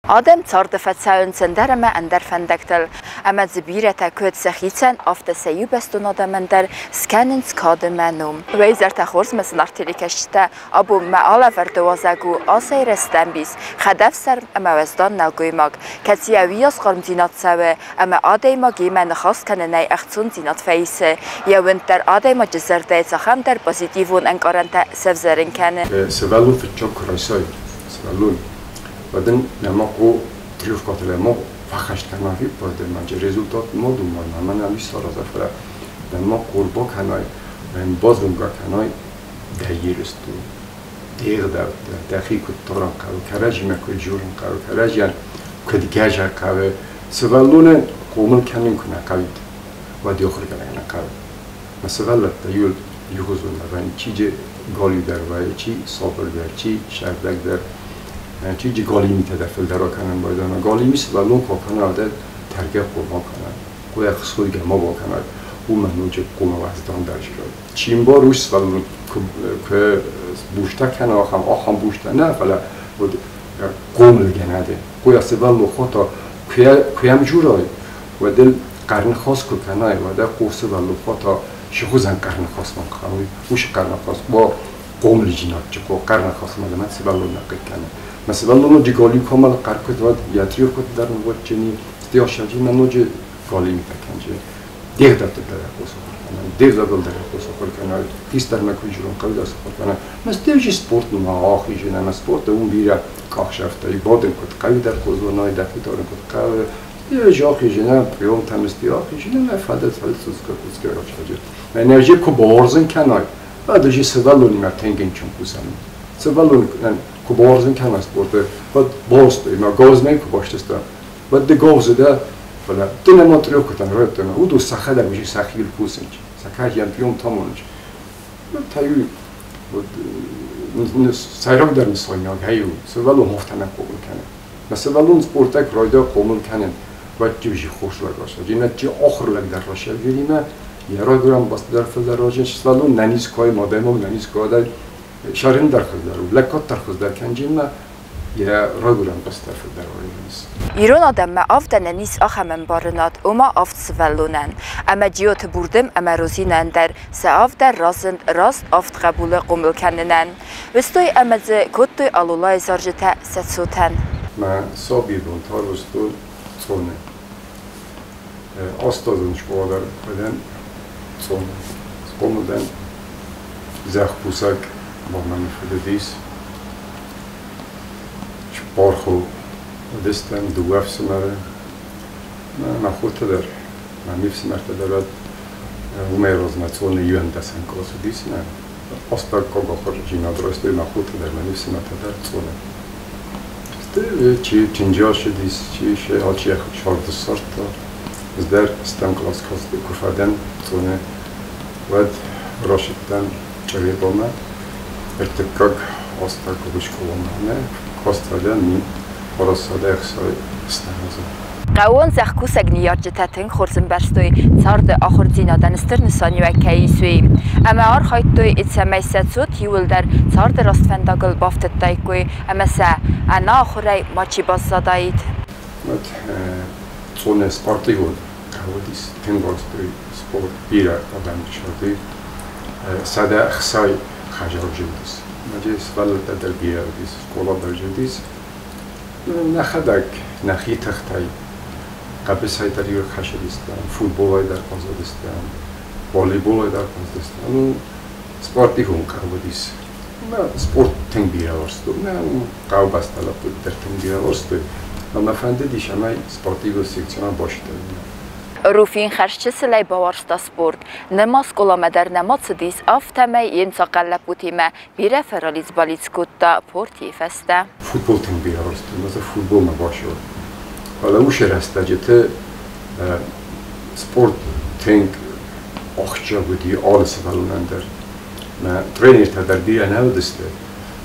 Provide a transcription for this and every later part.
Adem zarde Verzauenzen derme an der Fendektel, ama zibireta kötsechitzen auf der Seyubestun adamender scannens kademenum. Weizerta khors mesela artilikeşte abu maala verdozagu asayre stambis khadafsar ama wezdan nalgoymak katsiyavias qarmzinat sawe ama adema gemen khas kanenay achtsun zinat feise yawenter adema jezerde zakham der pozitivun enkaranta sevzerin kane sevalu fitchok rasoy sevalu بعدين لما قو تريف قاتل ما فخشت كنا في بعدين ما جا ريزولتات ما دوم ما نمی سر از افرا لما قربا کنای من بازونگا کنای دایرستو دیگر دقیق توران کارو کراجی مکوی جورن کارو کراجیان کدی گاجا کاوه سوالونه قومل کنیم کنه کاوید و دیوخر کنه کاو مثلا تایول یوزون دارن چیجه گالی در وای چی صابر در چی شردک در چیزی گالی میتده فلتر کنن باید آن گالی میشه و لون کارکنان عادت ترکیب قوما کنن کوی خسوی گما با کنن او منوچ قوما وزدان درش کرد چین با روش ولون که بوشته کنه آخام بوشته نه فلا بود قوم لگنده کوی سوال خدا کویم جورای و دل قرن خاص کنه و دل قوس ولو خدا شخوزن قرن خاص من خواهی وش قرن خاص با قوم لجنات چکو قرن خاص من سوال نقد کنه مثلا لونو جگالی کامل قرقت واد یاتریو کت در نواد چنی استیاشاجی من نوجه گالی میتکنجه دیگر داد در قصه کنن دیگر داد در قصه کنن کیست در مکوی جرم قوی دست کنن مثل دیگه سپورت ما آخری جنه مثل سپورت اون بیره کاخ شفته ای بادن کت قوی در قصه نای دفعی دارن کت قوی دیگه آخری جنه پیام تمستی آخری جنه نفادت سوز که آخری انرژی کو بارزن کنای بعدش سوالونی مرتنگین چون کوسن سوالون کوبارزن کنه سپورت بعد باست اینا گاز میکو باشتست بعد دی گاز ده فلا تنه ماتریو کتن رایت نه او دو سخت در میشه سخیل کوسنج سکاج یم پیوم تامونج تایو سایراب در میساینا هیو سوالون هفتنه قبول کنه مثلا سوالون سپورتک رایدا قبول کنه بعد جوجی خوش لگاشه جینا جی آخر لگ در راشه گیرینه یه رای برام باست در فل راجش سوالون ننیس کای مادامو ننیس کای شارن در خود دارو لکات در خود در کنجیم ما یه رادورم بس در خود در آیونیس ایران آدم ما آفتن نیست آخمن بارنات اما آفت سوالونن اما جیوت بردم اما روزینن در سعاف در رازند راست آفت قبول قمل کننن وستوی اما ز کتوی آلولای زارجته ستسوتن ما سابی بونتار وستو صونه آستازنش بادر بدن صونه قملدن زخ بوسک با من فدیس بارخو دستم دو افس مره من خود در من میفس مرد دارد و میراز نتون یون دستن کلاس دیس نه آستار کاغا خارجی ندارست من خود در من میفس مرد در تونه چی چنجا شدیس چی شه آلچی شارد سرت از در استم کلاس کاست کفادن تونه و راشدن چه با من ارتکاک آستار کبش کلامه کاستالیان می پاراساده اخسای استنازه قوان زخکوسک نیارجتتن خورزن برستوی سارد آخر زینادن استر نسانی و کیسوی اما آر خواهد توی اتسامی ستسوت یول در سارد راستفنداگل بافتت دایکوی اما سه انا آخوری ماچی باز زادایید مت تونه سپارتی بود قوادیس تنگاستوی سپورت بیره آدم شده ساده اخسای خجار جلدیس مجلس ولد در بیار دیس کولا در جلدیس نخدک نخی تختای قبل سایتاری رو خشدیستم فوتبال در قازدیستم والیبال در قازدیستم سپورتی هم قوادیس ما سپورت تنگ بیار ورستو نه قو بستلا بود در تنگ بیار ورستو اما فنده دیشمای سپورتی و سیکسیون باشد روفین خرچه سلی باورستا سپورت نماز کلام در نماز دیس آفتمه این ساقل پوتیمه بیره فرالیز بالیز کتا پورتی فسته فوتبال تنگ بیاره است مثلا فوتبال نباشه حالا اوش راسته جته سپورت تنگ آخچه بودی آل سوالونن در ما ترینر تا در بیره نودسته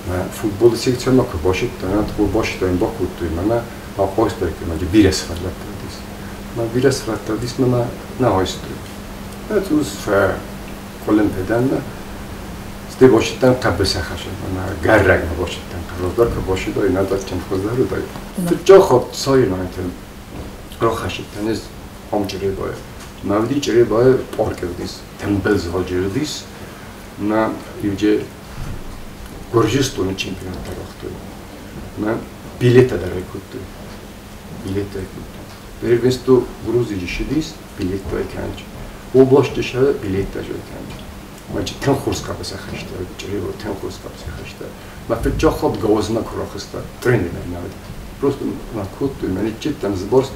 ما فوتبال سیکسیون ما که باشد تنها تو باشد این با کتوی ما خواست که ما بیره سوالت من ویرس رفته دیس من نه هایستو. نه توش کلم بدن ستی باشیدن قبل سخشه من گرگ نباشیدن قرارداد که باشید و نداد چند خوزده رو دارید تو جا خود سایر نایتن را خشیدن از همچره باید مودی چره باید پارک دیس تنبلز ها جره دیس من اینجا گرجستان چمپیونات دارختم من بیلیت داره کردم بیلیت کردم برای وستو گروزی شدیست بیلیت باید کنج او باشته شده بیلیت داره کنج من چه تن خورس کابس خشته چه رو تن خورس کابس خشته من فکر جا خود گوزنا کراخسته ترینی نمیاد просто من کود من چه تن زبرست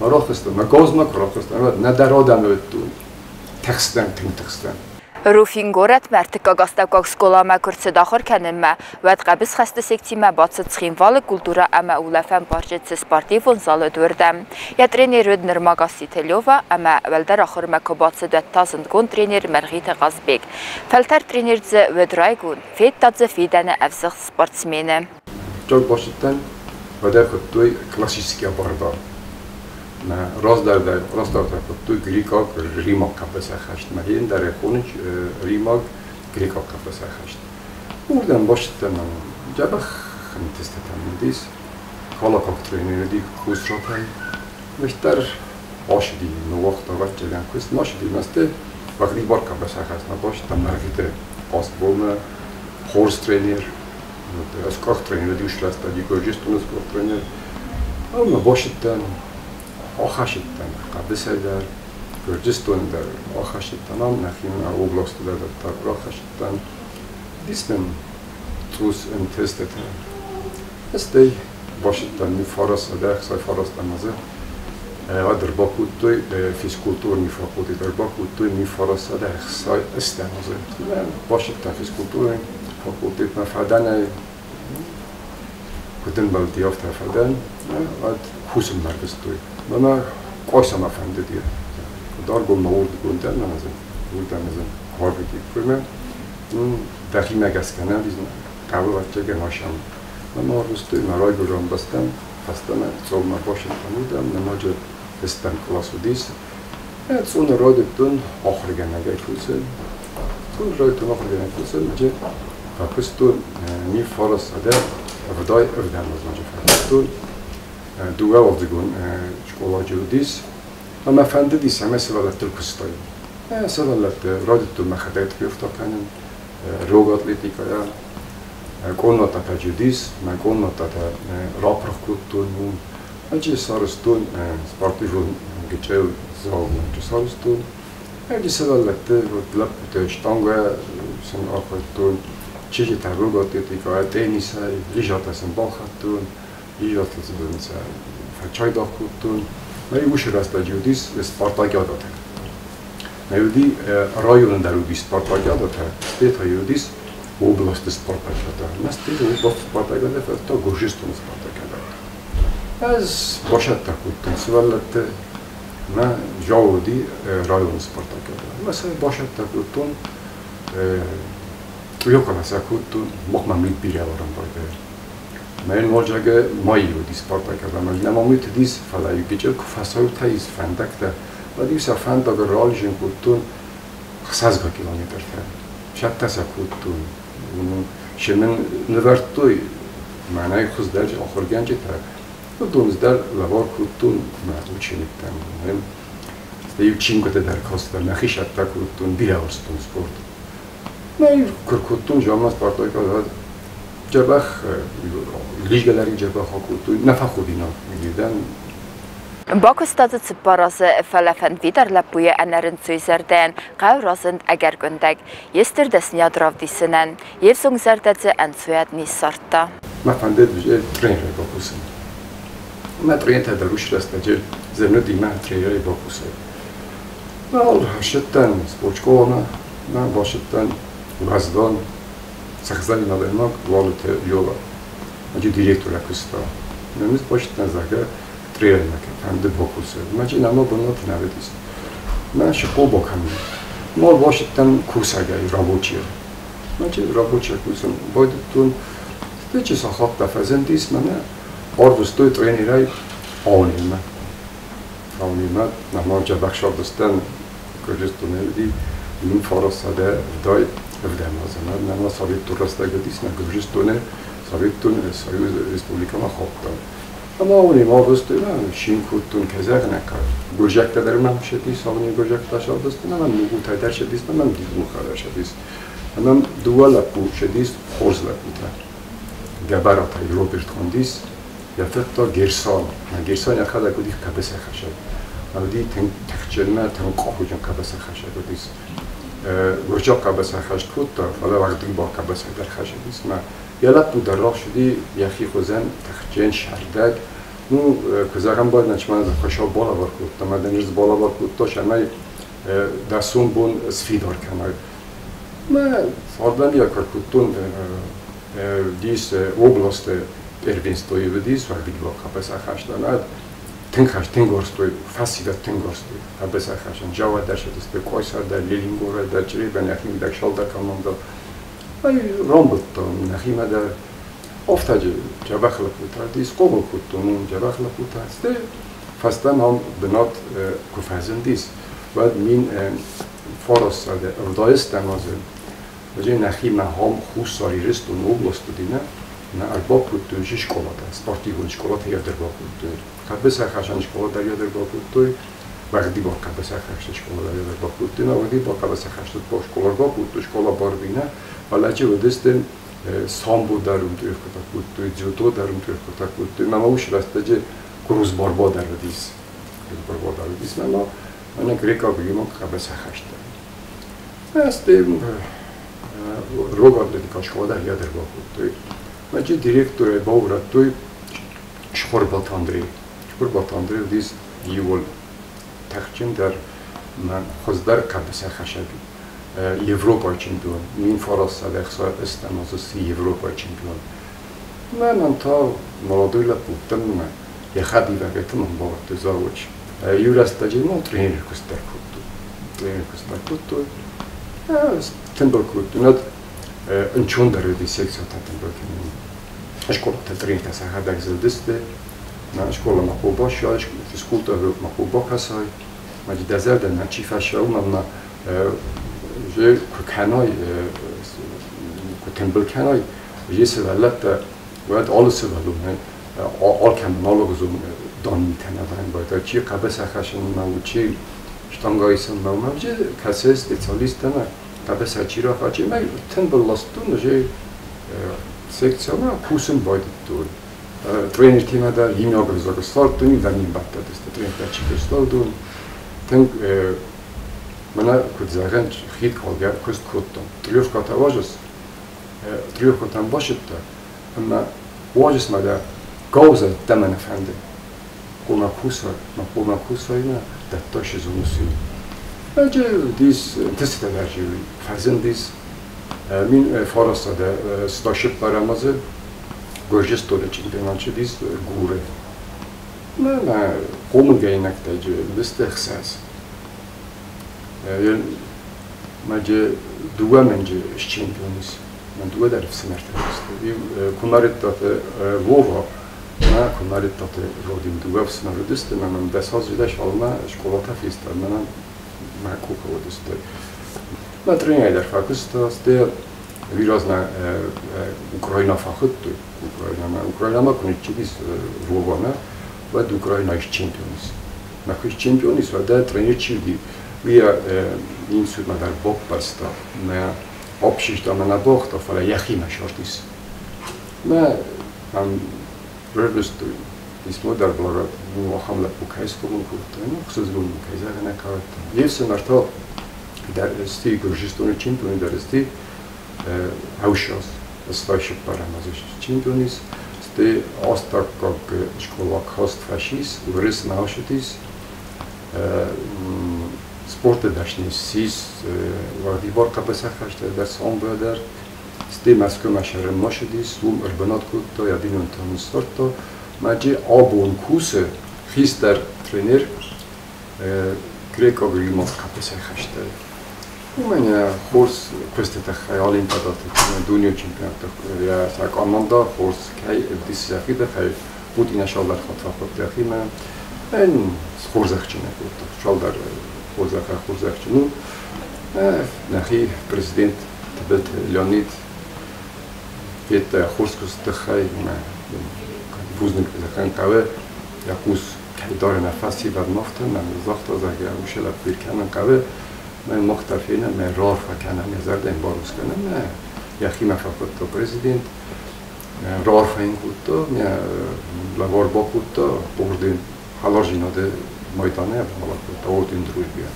من راخسته من گوزنا کراخسته نه در آدم تو تخستن تخستن Rufingoret mertика gastavkak skolama kurse daxor kenime ve qabis xasta sektime batsı çıxinvalı kultura ama ulafan parçetsi sportivon zalı dördem. Ya trener Rudner Magasitelova ama velder axır mekobatsı döttazın gon trener Mergita Gazbek. Felter trenerci Vedraygun fettadze fidene evsix sportsmeni. Çok başlıktan vada kuttuy klasiski barda. ما راست در تو گریکا ریماک کپس خشت مهین در خونج ریماک گریکا کپس خشت بودم باشد من جبخ خنتست تمیدیس حالا کاکترینی دی کوس را پای مشتر آشدی نوخت آور جدن کوس ناشدی مسته وقتی بار کپس خشت نباشد مرگیت پاسبول هورس ترینر از کاکترینی دیوش راست دی گرجستون از کاکترینر اما باشد آخشیدن قبل در گرجستان در آخشیدن هم نخیم اوبلاست در تا آخشیدن دیسم توس انتسته استی باشیدن میفارس در سای فارس دمازه در باکو توی فیزیکولتور میفاقودی در باکو توی میفارس در سای استمازه باشیدن فیزیکولتور فاقودی مفردن کدن بلدیافت فردن و خوشم مرکز توی من قایسم افنده دیه دار گم نورد گوندن نمازم گوندن نزم کار بگید کنم دخیل نگسکنه بیزن قبل بچه که ناشم من روستوی مرای گرام بستم هستم صبح باشد کنودم نماجه هستم کلاس و دیست سون رای دکتون آخر گنگه کلسل سون رای دکتون آخر گنگه کلسل مجه فکستون می فارس اده افدای افدن مزنجه فکستون دوغه وقتگون شکولا جودیس اما فنده دیس همه سوالت ترکستایی سوالت رادتو مخدایت بیفتا کنن روگ اتلیتیکایا کن تا جودیس من کن تا راپرخ کتون اجی سارستون سپارتیفون گچه زاون جو سارستون اجی سوالت لب شتانگه سن آخرتون چیزی تا روگ اتلیتیکایا تنیسای لیجات سن باختون ایجاد کردن فچای داخل کردن میوش راست جودیس اسپارتاکیاد داده میودی رایون درودی اسپارتاکیاد داده استیت یودیس اوبلاست اسپارتاکیاد داده نستی اوبلاست اسپارتاکیاد داده تا گرجستان اسپارتاکیاد داده از باشد تا کردن سوالت من جاودی رایون اسپارتاکیاد داده مثلا باشد تا کردن یوکا مثلا کردن مقممید بیری آورم باید من واجه مایی رو دیس پارتا کردم من نمامیت دیس فلایی بیچه کفاسای تایز فندک ده و دیس فند اگر رالیشن کتون خسازگاه کیلومتر فند شد تسا کتون شمن نورد توی معنی خوز درج آخر گنجه تا و دونزدر لبار کتون معدود شنیدتن من دیو چین کده در کاست نخی شد تا کتون بیره ورستون سپورت من کرکتون جامعه پارتا کردم جبخ لیجگلری جبخ هاکوتوی نفخودینا می‌دیدن. باکستاد سپاراز فلافن ویدر لپوی انرن سویزردن قورازند اگر گندگ یستر دسنیا دراف دیسنن یفزونگ زردت انسویاد نیسارتا. ما فندید بجه ترین رای باکوسن. ما ترین تدروش رستجل زنو دیمه ترین رای باکوسن. ما هرشتن سپورچکونا ما باشتن غزدان سخزانی ندارم والت یولا. ماجی دیرکتور اکستا. نمیز باشتن زاگر ترین نکه فنده باکوسن. ماجی نما بنات نبودیست. من شکل باکمی. ما باشتن کورساگری رابوچیه. ماجی رابوچیه کورسن بایدتون چه ساخت دفعندیست منه آروستوی ترینی رای آونیمه نما جبخشاب دستن کجاست نمیدی این فرستاده دای افدام زمان نه سویت درست گذشت نه گذشتونه سویتون سویز رسپوبلیکا ما خوب داد اما اونی ما دوستیم شین کودتون کزاق نکرد گوجک دارم هم شدیس آونی گوجک داشت دوستیم من نگو تایدر شدیس من دیدم خاله شدیس من دوال پو شدیس خورز لپوتا گبرات روبرت خوندیس یا فقط گرسان گرسان یا خدا کودی کبسه خشد ودي تخجلنا تنقحوجن كبسة خشة وديس رجع كبسة خشة كوتا فلا وقتی با كبسة در خشة ديس ما يلا تو در راه شدی یخی خوزن تخجل شردگ نو کزارم باید نچمان خشاب بالا بار کوتا ما دنیز بالا بار کوتا شمای دستون بون سفیدار کنار ما فردن یا کرکوتون دیس اوبلاست اربینستوی ودیس وقتی با كبسة خشة داناد تنخش تنگورستوی فسیده تنگورستوی کبسه خشن جواد درشت است به کویسر در لیلینگور در چری به نخیم در شال در کمان دا ای رامبت دا نخیم در افتاد جواب خلقوت دیس قبول کتون جواب خلقوت است فستان هم بنات کفازن دیس بعد مین فارس ساده اردایست نمازه وجه نخیم هم خوش ساری رست و نوبلست دینه نه ارباب کتون شکلات است پارتیگون شکلات یا درباب کتون كبسة خشن شكولا دريا در باكوتوي وقتی با كبسة خشن شكولا دريا در باكوتوي نه وقتی با كبسة خشن با شكولا باكوتوي شكولا باربينه ولی چه ودستن سامبو درون توی باكوتوي جودو درون توی باكوتوي ما موش راسته جه کروز باربا در ودیس کروز باربا در ودیس من گریکا بگیم كبسة خشن استیم روگاد دیگه شكولا دريا در باكوتوي ما جه دیرکتور باوراتوي شخوربات اندری شخوربات اندری دیز یول تخچین در من خوددار کبسه خشبی یوروپا چمپیون این فرانسه دخسا استمازوسی یوروپا چمپیون من تا مولادویلا بودم من یه خدی وقتی من با تزاوج یورستاجی ما ترینر کستر کتو تنبل کتو ند انچون داره دی سکس ها تنبل کنیم شکل تدرین تسخر دکزل دسته من شکل مقوبا شاید شکل تا مقوبا کسای مجی دزر در نچی فشا و من جه کنای تنبل کنای یه سوالت باید آل سوالون آل کم نالوگزون دان میتنه باید چی قبس خشن ما چی شتانگایی سن ما جه کسی اسپیسیالیست نه قبس چی را خواهی من تنبل لاستون جه سکسیون کوسن باید دور ترینر تیم در هیمیا گذار استاد دونی و نیم بات دست ترینر چی استاد دون تن من کد زاغن خیت کالگر کست کتم تریوف کات واجس تریوف کاتم باشد تا اما واجس ماده گاوزه دمن فنده قوم کوسای نه دتاش زونوسی اجه دیس تست درجی فازن دیس من فرانسه ده ستاشپ برامازه گرجستان چیمپیون شدیس گوره من قوم گینک تاج بست اخساس من جه دو منجه چیمپیونیس من دو در سمرت است کنارت دات ووها ما کنارت دات رودیم دو و سمرت است من دست هازیدش آلما شکلات فیست من معکوک ودست ما ترینه در فاکست است ویراز نه اوکراینا فاخت اوکراینا ما کنید چیزی روبانه و اوکراینایش چمپیونیس ما کش چمپیونیس و در ترینر چیزی ویا این سود ما در باق بسته ما آبشیش دام نباخت و فلا یخی مشارتیس ما هم ربستوی اسمو در بلاد مواخم لپوکایس کمون کردن خصوص بون مکایزه نکرد یه سمرتا در استی گرجستان چمپیونی در استی هاوشاس ستایشپ برامازش چمپیونیس استی آستاک شکلواک هاست فاشیس ورس نهاشتیس sport dažni sis vadi borka besakhaște de sombrăder ste mască mașere moședis urbanat cu to jadinun tam sorto maji abun kuse hister trener greco grimov besakhaște umenia hors queste ta hayalin tadat dünya çempionatı ya sak anlamda hors kay disafide kay Putin inşallah hatırlat yakima en skorzakçına şaldar خوزخه خوزخچنو نخی پرزیدنت تبت لیونید بیت خورسکوس تخای بوزنک بزخن کاوه یکوس کیدار نفسی بر مفته من زخت از اگر وشلا بیرکنن کاوه من مختلفینه من رار فکنم یزرد این باروس کنم نه یخی مفقود تو پرزیدنت رار فین بود تو لوار با بود تو بردین حالا جیناده مایدانه حالا بود تو بردین دروی بیا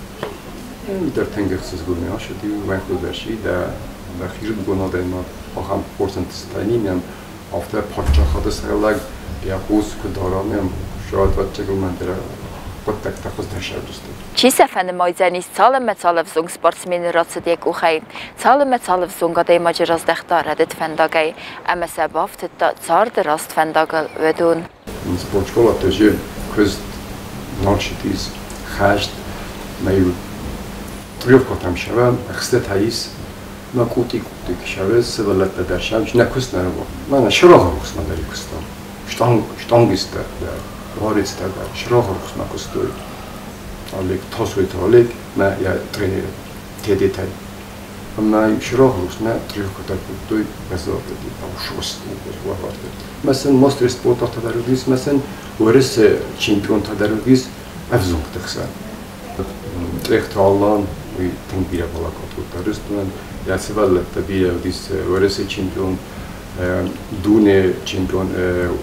در تنگخصز گونه ها شدی و من خود برشی در خیرد گونه در ما آخام پرسنتستانی میم آفته پاچه خواهد سرلگ یا خوز که دارم میم شاید وقت چگل من در قد تک تخص تشهر دوسته چی سفن مایزنی سالم سالفزونگ سپورتسمین راتس دیگ اوخی سالم سالفزونگ دای ماجراز دختاره دت فنداگی اما سبافت تا زارد راست فنداگل ودون سپورتشکولا تجی کز نالشتیز خشت میو تریف کتم شوم اخسته تاییس ما کوتی که شوه سوالت در شمش نکست نرو من شراغ روز من داری کستم شتانگیست در واریست در شراغ روز نکستوی آلیک تاسوی تالیک ما یا ترینیر تیدی تای اما شراغ روز ما تریف کتر کتوی بزار بدی او شوست وارد مثلا ماستر سپورت تدارگیز مثلا ورس چمپیون تدارگیز افزونگ تخسن اختالان وی تنبیه بالا کتو دارستون یا سوال تبیه دیس ورس چمپیون دونه چمپیون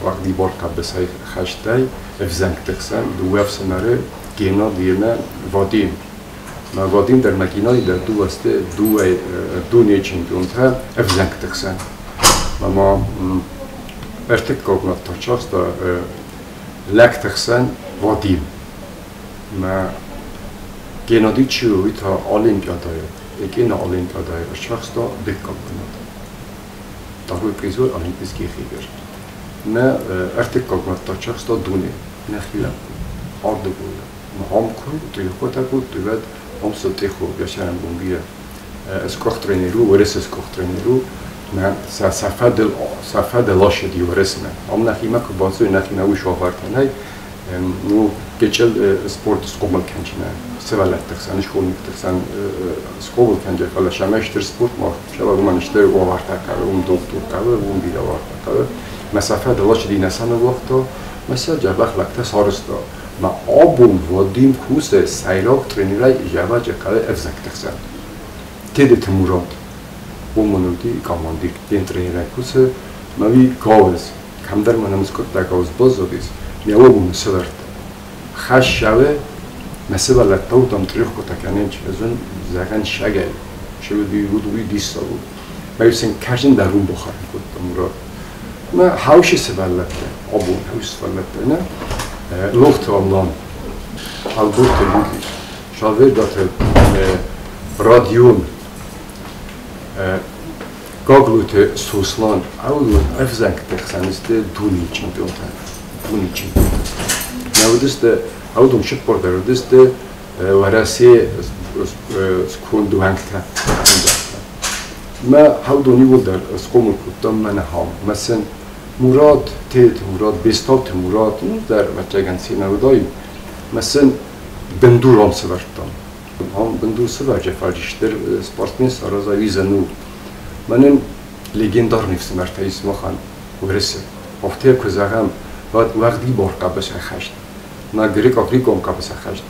وقتی بار کابسای خشتای افزنگ تخسن دو افسناره گینا دیرنا وادیم ما وادیم در مکینای در دو است دونه چمپیون تا افزنگ تخسن ما ارتک کوکنات تاچاس تا لک تخسن وادیم ما گنادی چیوی تا المپیادای یکی نه المپیادای شخص تا دکان کنند. داروی پریزور المپیسکی خیلی نه ارتکاب تا شخص تا دونه نخیلم آرد بود. ما هم کن توی خود بود توی بعد هم سطح خوب یا شرم بونگیه. اسکوخ ترینیرو ورس اسکوخ ترینیرو نه صفحه دلاش دی ورس نه. هم نخیمه که بازوی نخیمه وی شاورتنای نو گچل سپورت سکوبل کنچنه. سوالت تخسن شکل تخسن سکوبل کنچه فلا شمشتر سپورت ما شباب منشتر وارتا کرد دکتر کرد بیرا وارتا کرد مسافه دلاش دی نسان وقتا مثلا جبخ لکته سارستا ما آبون ودیم کوس سایراک ترینیرای جواب جکاله افزک تخسن تیدت مراد و منودی کاماندی دین ترینیرای کوس ماوی گاوز کم در منامز کرد در گاوز بازودیز میاو بون سرت خش شوه مثلا لطاو دام تریخ کتکنن چیزون زغن شگل شودی وی دیستا بود می‌سن کشن درون بخار کد مراد ما هاوش سوالته آبون هاوش سوالته نه لخت آلان البته بودی شاور داته رادیون گاگلوت سوسلان اول افزنگ تخسانسته دونی چمپیون دونی چمپیون نودسته اودم شد بردار دسته وراسی سکوندو هنگتا ما هودونی بود در سکومل کتم من هم مثلا مراد تیت مراد بیستات مراد در وجهانسی نودایی مثلا بندور هم سوارتام هم بندور سوار جفاریشتر سپورتمن سرازایی زنو منم لگندار نیست مرتبی اسم خان ورسه افته کزاهم وقتی بارکا بشه خشت ما گریک آفریقام کابس خشت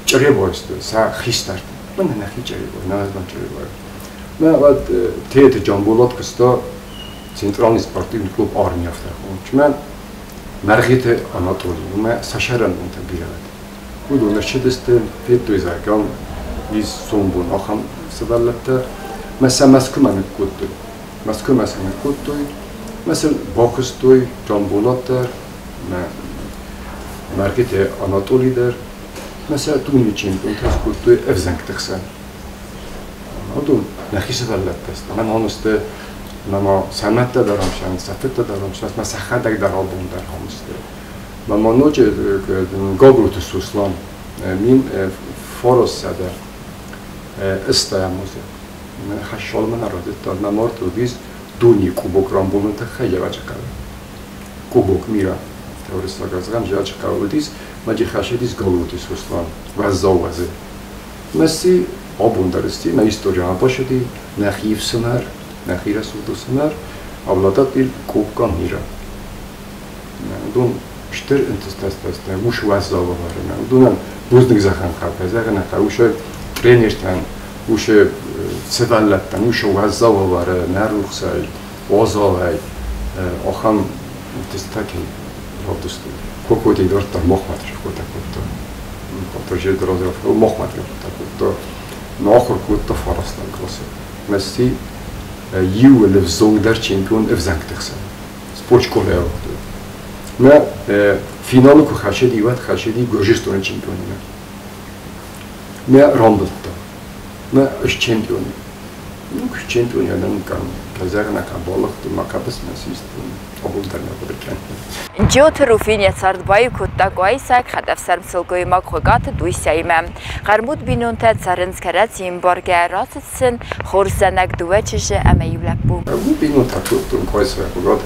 چرا باعث سا خیستر من نخی چرا باعث نه از من چرا باعث ما بعد تیت جامبولات کستا سنترال سپورتیو کلوب آرمی افته خون چون مرغیت آناتولی ما ساشران اون تبیرد بود اون چه دست فیت دوی زرگان لیز سومبون آخام سوالته مثلا مسکوم من کود مسکوم مثلا کود دوی مثلا باکس دوی جامبولات در مرکز آناتولی در مثلا دونی چمپیون تاس بود توی افزنگ تخسن آدم نخیش دلت است من هنوزه ما سمت دارم شان سفت دارم شان مثلا خدای در آبون در هنوزه ما نوچه گاگروت سوسلان میم فورس ساده استعماله خشال من رادت داد نمارت و بیز دونی کوبوک رامبولن تخیلی وجه کرد کوبوک میرا تورستا گازگام جا چکاودیس ماجی خاشیدیس گاگروت سوسلان و زاوزه مسی abundarısti, na istoria başladı, ne hifsınar, ne hirasudu sınar, avladat bir kopkan hira. Dun iştir intestastasta, uş vazza var. Dunan buznik zahan kapı, zahan kapı, uş trenerten, uş sevallattan, uş vazza var, naruxsay, ozavay, oxam intestaki rotustu. Kokoti dorta mohmatr, kotakotto. Kotoje dorozra, mohmatr kotakotto. نآخر كنت فرستان كلاسه مسی یو لفظون در چمپیون افزنگ تخسن سپورت کوله وقت ما فینال کو خشدی وقت خشدی گرجستان چمپیونه ما راندت ما اش چمپیون نوک چمپیون یادم کن کزار نکن بالغ تو مکابس مسیست قبول در نبود کن جوت روفینی سرد بای کتا گویسک هدف سرمسلگوی ما خواهد دویسیمه قرمود بینون تا سرنز کرد این بارگه راستسن خورزنک دوه چشه اما یولک بو بینون تا کتون گویسک خواهد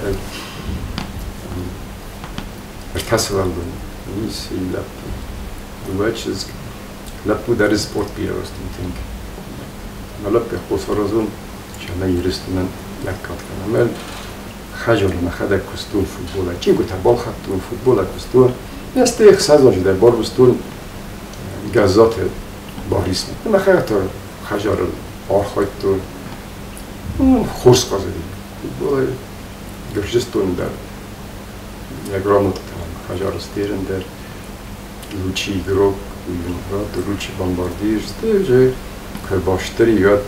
ارتسال بون نیست یولک دوه چیز لپو در سپورت بیارستیم تینک ملپ خسارزون شما یرستمن لکات کنم خجال نخده کستون فوتبال چی گفت بال خطون فوتبال کستون است یک سازش در بار بستون گازات باریسم نخده تو خجال آرخایت تو خورس قاضی فوتبال گرجستون در یک راموت تمام خجال استیرن در لوچی گروک روچی بمباردیر است جه که باشتری یاد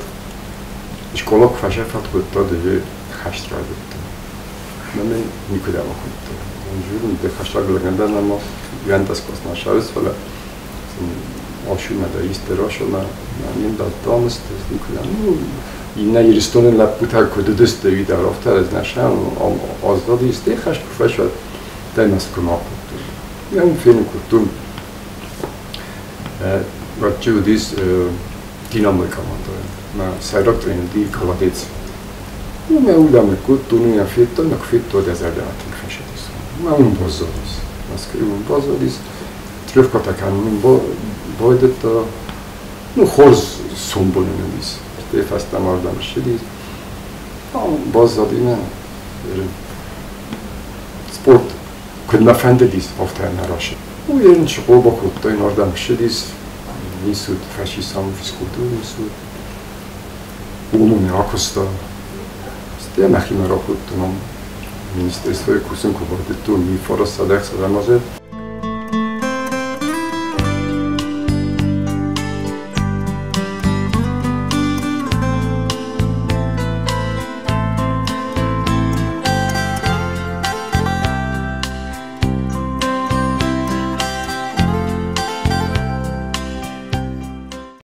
اشکالک فشفت بود تا دیگه خشت را بود. من میکردم خود. اونجوری به خشت را گلگندن اما گند از کس نشاست ولی آشوب مدایست راش و من این دادم است میکردم. این نیستون لپوتر کد دست دوی در آفتر از نشان آزادی است. خشت فشفت دایم از کنار بود. من فیلم کردم. وقتی دیس دینامیکا مانداره. ما سرک ترندی کلادیت. ما اولام کود دنیا فیت نکفیت تو دزدیاتی خشیدیس. ما اون بازدیس. مسکری اون بازدیس. تریف کاتکانیم باید تا نخورز سومبولن نیست. تریف است ماردم شدیس. بازدینا سپورت کد نفهمیدیس افتاد نراشه. و این شغل با کودتای ماردم شدیس. نیست فاشیسم فیسکولتور نیست. Umumne akosta, ste mechime rakottam, ministrstvo je kusen, ko bodo to mi forasa deksa, da može